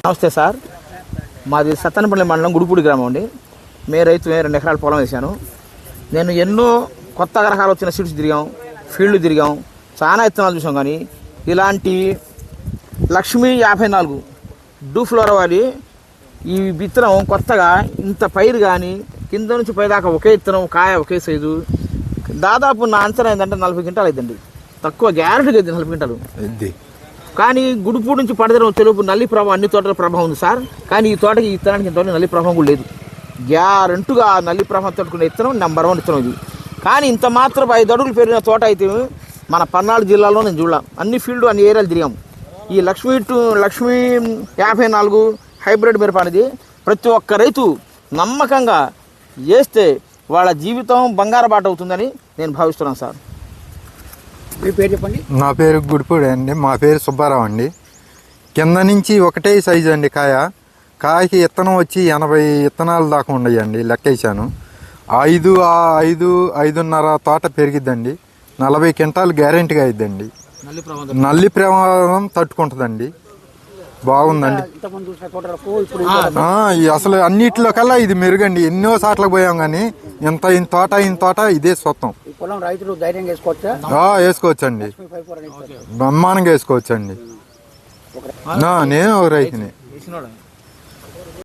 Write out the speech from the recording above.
నమస్తే సార్, మాది సత్తెనపల్లి మండలం గుడిపూడి గ్రామం అండి. రైతు 2 ఎకరాల పొలం వేశాను. నేను ఎన్నో కొత్త రకాలు వచ్చిన సీడ్స్ తిరిగాం, ఫీల్డ్ తిరిగాం, చాలా విత్తనాలు చూసాం. కానీ ఇలాంటి లక్ష్మీ 54 డూఫ్లోరా వారి ఈ విత్తనం కొత్తగా ఇంత పైరు కానీ కింద నుంచి పైదాకా ఒకే విత్తనం, కాయ ఒకే సైజు. దాదాపు నా అంచనా ఏంటంటే 40 క్వింటాలు అవుతుంది. తక్కువ గ్యారెంటీగా అవుతుంది 40 క్వింటాలు. కానీ గుడిపూడి నుంచి పడదరం తెలుపు నల్లి ప్రభావం అన్ని తోటల ప్రభావం ఉంది సార్. కానీ ఈ తోటకి ఈ విత్తనానికి ఇంతవరకు నల్లి ప్రభావం కూడా లేదు. గ్యారెంటీగా నల్లి ప్రభావం తట్టుకునే విత్తనం నెంబర్ 1 విత్తనం ఇది. కానీ ఇంత మాత్రం 5 అడుగులు పెరిగిన తోట అయితే మన పల్నాడు జిల్లాలో నేను చూడాం. అన్ని ఫీల్డ్ అన్ని ఏరియాలు తిరిగాం. ఈ లక్ష్మీ 54 హైబ్రిడ్ మిరప అనేది ప్రతి ఒక్క రైతు నమ్మకంగా చేస్తే వాళ్ళ జీవితం బంగారు బాట అవుతుందని నేను భావిస్తున్నాను సార్. మీ పేరు చెప్పండి. నా పేరు గుడిపూడి అండి. మా పేరు సుబ్బారావు అండి. కింద నుంచి ఒకటే సైజు అండి కాయకి విత్తనం వచ్చి 80 విత్తనాలు దాకా ఉండయండి. లెక్కేసాను. 5.5 తోట పెరిగిద్దండి. 40 క్వింటాలు గ్యారెంటీగా అయిద్దండి. నల్లి ప్రమాదం తట్టుకుంటుందండి. బాగుందండి. అసలు అన్నిటిలో కల్లా ఇది మెరుగండి. ఎన్నో సార్లకు పోయాం కానీ ఇంత తోట ఇదే స్వత్తం. వేసుకోవచ్చండి, బ్రహ్మాండంగా వేసుకోవచ్చండి. నేను ఒక రైతుని.